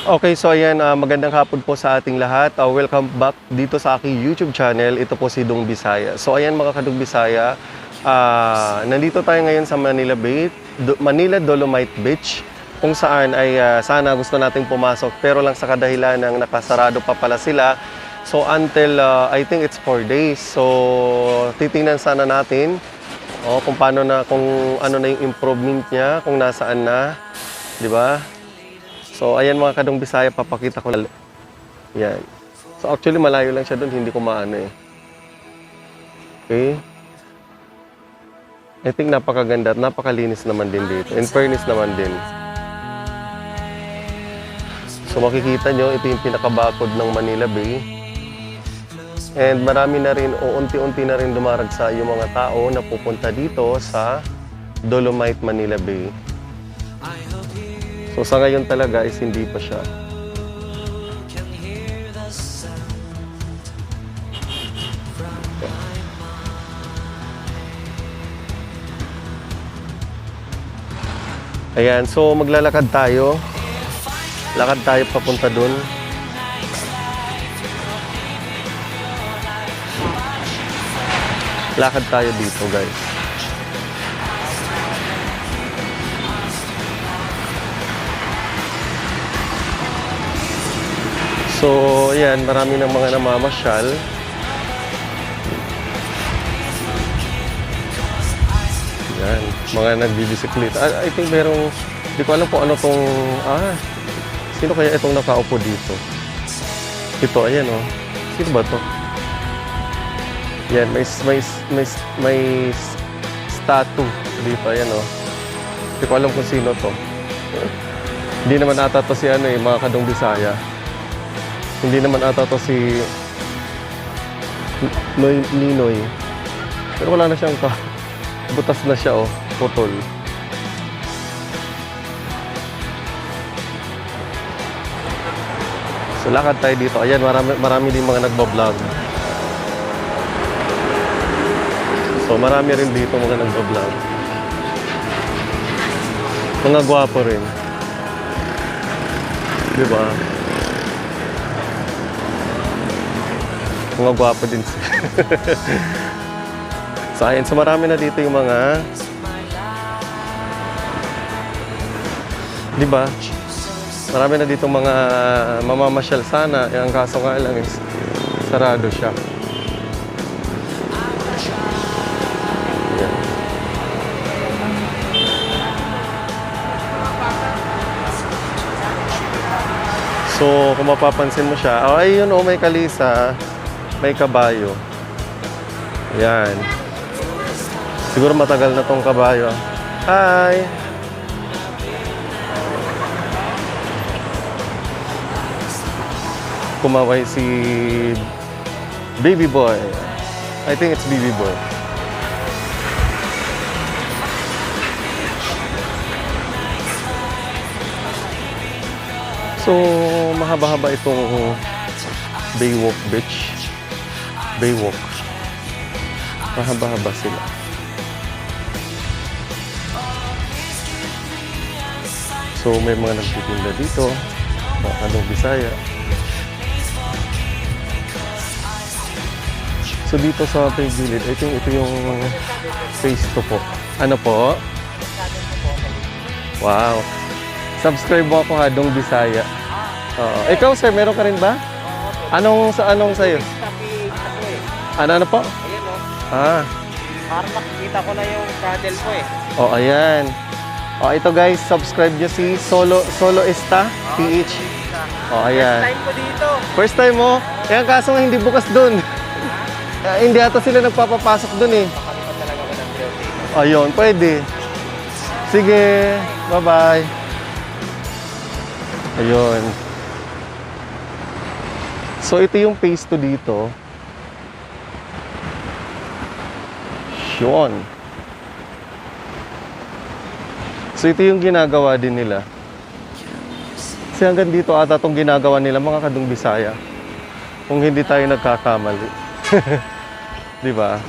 Okay, so ayan, magandang hapon po sa ating lahat. Welcome back dito sa aking YouTube channel. Ito po si Dong Bisaya. So ayan mga kadong Bisaya, nandito tayo ngayon sa Manila Bay, Manila Dolomite Beach, kung saan ay sana gusto nating pumasok pero lang sa kadahilan ng nakasarado pa pala sila. So until I think it's 4 days. So titingnan sana natin kung paano na, kung ano na yung improvement niya, kung nasaan na, 'di ba? So, ayan mga kadong Bisaya, papakita ko lang. Yan. So, actually, malayo lang siya doon, hindi ko maano eh. Okay? I think napakaganda at napakalinis naman din dito. In fairness naman din. So, makikita nyo, ito yung pinakabakod ng Manila Bay. And marami na rin, o unti-unti na rin dumaragsa yung mga tao na pupunta dito sa Dolomite Manila Bay. So sa ngayon talaga is hindi pa siya. Ayan, so maglalakad tayo. Lakad tayo papunta dun. Lakad tayo dito, guys. So, ayan, marami ng mga namamasyal. Ayan, mga nagbibisikleta. I think merong, hindi ko alam kung ano tong, sino kaya itong nakaupo dito? Ito, ayan oh. Sino ba to? Ayan, may statue dito, ayan oh. Hindi ko alam kung sino to. Hindi naman ata to si ano eh, mga kadong Bisaya. Hindi naman ata to si Ninoy. Pero wala na siyang butas na siya oh, putol. So lakad tayo dito. Ayan, marami din mga nagbablog. So marami rin dito mga nagbablog. Mga gwapo rin. Diba? Mga gwapo din sila. So, ayan. So, marami na dito yung mga... Diba? Marami na dito mga mamamasyal sana. Ang kaso nga lang is sarado siya. Ayan. So, kung mapapansin mo siya, ayun may kalisa. May kabayo. Yan. Siguro matagal na tong kabayo. Hi! Kumaway si Baby Boy. I think it's Baby Boy. So, mahaba-haba itong Baywalk Beach. Baywalk. Mahaba-haba sila. So, may mga nagtitinda dito. Mga kadong Bisaya. So, dito sa Paygilid, I think ito yung phase 2 po. Ano po? Wow. Subscribe mo ako ha, Dong Bisaya. Ikaw, sir, meron ka rin ba? Anong sa'yo? Ano po? Ayan o. Parang nakikita ko na yung channel ko eh. Ayan. Ito guys, subscribe nyo si Soloista PH. Ayan. First time ko dito. First time mo? Kaya kaso nga hindi bukas dun. Hindi ata sila nagpapapasok dun eh. Kami pa talaga ko ng dito. Ayun, pwede. Sige, bye-bye. Ayun. So ito yung phase 2 dito. Yun. So ito yung ginagawa din nila. Kasi hanggang dito ata itong ginagawa nila mga kadong Bisaya. Kung hindi tayo nagkakamali. Di ba?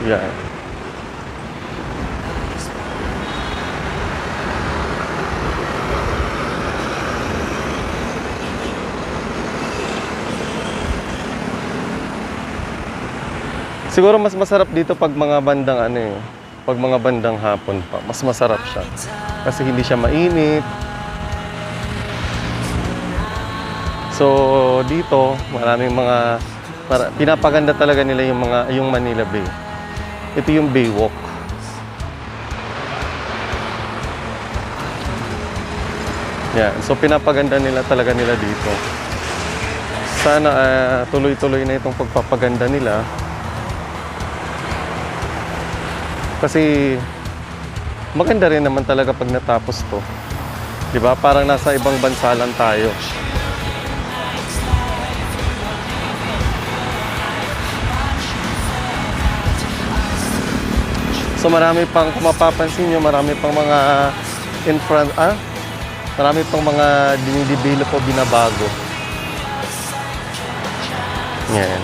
Yan. Siguro mas masarap dito pag mga bandang ano eh, pag mga bandang hapon pa. Mas masarap siya. Kasi hindi siya mainit. So dito, maraming mga pinapaganda talaga nila yung Manila Bay. Ito yung Baywalk. Yan. So pinapaganda nila talaga nila dito. Sana tuloy-tuloy na itong pagpapaganda nila. Kasi maganda rin naman talaga pag natapos to. 'Di ba? Parang nasa ibang bansa lang tayo. So marami pang, kung mapapansin nyo, marami pang mga marami pang mga dinidevelop o binabago. Yan.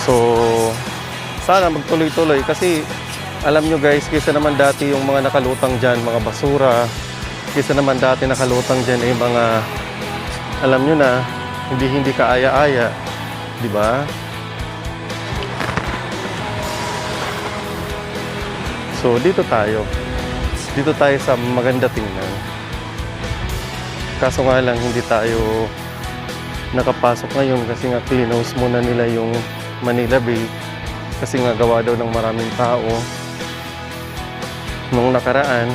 So, sana magtuloy-tuloy kasi alam nyo guys, kaysa naman dati yung mga nakalutang dyan, mga basura, kaysa naman dati nakalutang dyan ay mga, alam nyo na, hindi kaaya-aya. Di ba? So, dito tayo. Dito tayo sa maganda tingnan. Kaso nga lang, hindi tayo nakapasok ngayon kasi nga close muna nila yung Manila Bay. Kasi nga gawa daw ng maraming tao nung nakaraan.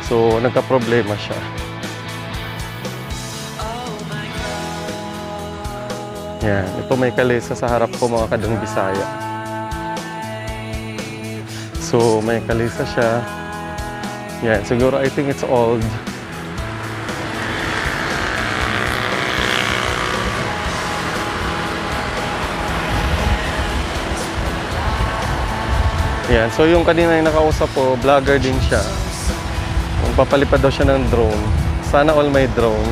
So, nagka-problema siya. Yan. Ito may kalesa sa harap ko mga kadang Bisaya. So, may kalisa siya. Yan, siguro I think it's old. Yan, so yung kanina yung nakausap ko, vlogger din siya. Magpapalipad daw siya ng drone. Sana all may drone.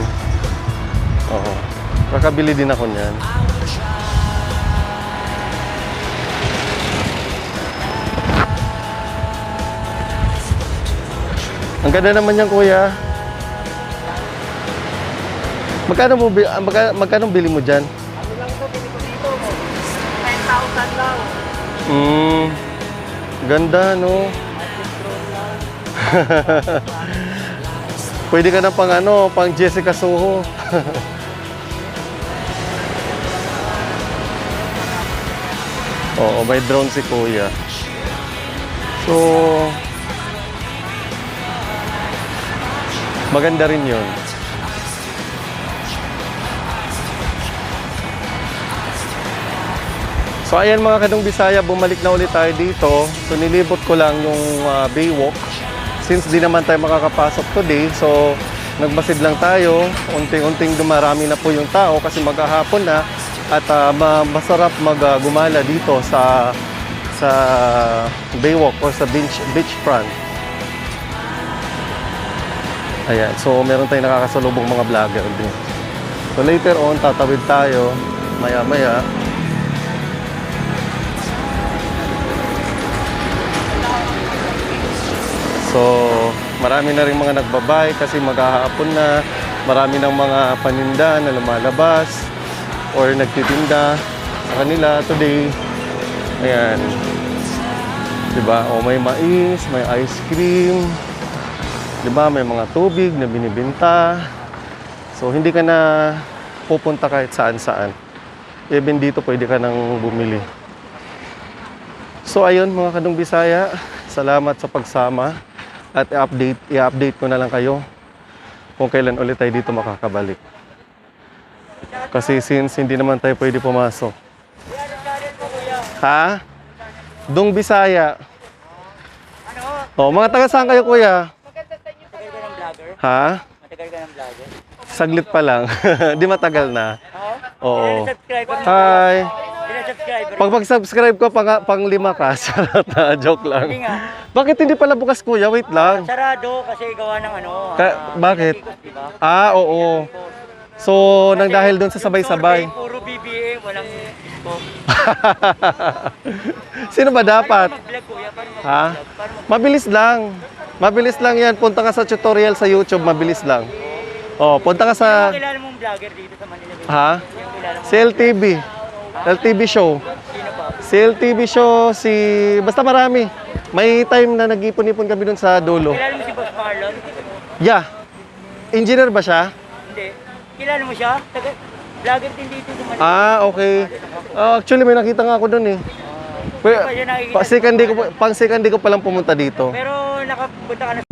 Oo. Kakabili din ako niyan. Ang ganda naman yan, kuya. Magkano bili mo dyan? Ano lang ito, bili ko dito. 10,000 lang. Ganda, no? Pwede ka na pang Jessica Soho. Oo, may drone si kuya. So, maganda rin yun. So ayan mga kadong Bisaya, bumalik na ulit tayo dito. So nilibot ko lang yung Baywalk. Since di naman tayo makakapasok today, so nagmasid lang tayo. Unting-unting dumarami na po yung tao kasi maghahapon na. At masarap gumala dito sa Baywalk or sa beachfront. Ayan, so meron tayong nakakasalubong mga vlogger din. So later on, tatawid tayo, maya-maya. So, marami na rin mga nagbabay kasi maghahapon na. Marami ng mga paninda na lumalabas or nagtitinda sa kanila today. Ayan. Diba? O may mais, may ice cream. Diba? May mga tubig na binibenta. So, hindi ka na pupunta kahit saan-saan. Even dito, pwede ka nang bumili. So, ayun mga kadong Bisaya. Salamat sa pagsama. At i-update ko na lang kayo kung kailan ulit tayo dito makakabalik. Kasi since hindi naman tayo pwede pumasok. Ha? Dung Bisaya. Oh, mga taga saan kayo, kuya? Matagal ka ng vlogger? Ha? Matagal ka ng vlogger? Saglit pa lang. Di matagal na. Oo. Subscriber mo. Hi. Ilan subscriber? Pag mag-subscribe ko, pang 5 ka. Charot na, joke Hindi lang. nga. Bakit hindi pala bukas, kuya? Wait lang. Sarado kasi gawa ng ano. Bakit? Diba? Oo. So, nang dahil doon sa sabay-sabay. Puro BBM, walang scope. Sino ba dapat? Paano mag-vlog, kuya? Paano mag-vlog? Ha? Paano mag- Mabilis lang. Mabilis lang yan. Punta ka sa tutorial sa YouTube, mabilis lang. Oh, punta ka sa... Kilala mong vlogger dito sa Manila Bay? Ha? Yung kilala mo? Si LTV. LTV show. Sino pa? Si LTV show, si... Basta marami. May time na nag-ipon-ipon kami dun sa dulo. Kilala mo si Boss Marlon? Yeah. Engineer ba siya? Hindi. Kilala mo siya? Vlogger din dito sa Manila. Ah, okay. Actually, may nakita nga ako dun eh. Pa siya nakikita. Pang second day ko palang pumunta dito. Pero nakapunta ka na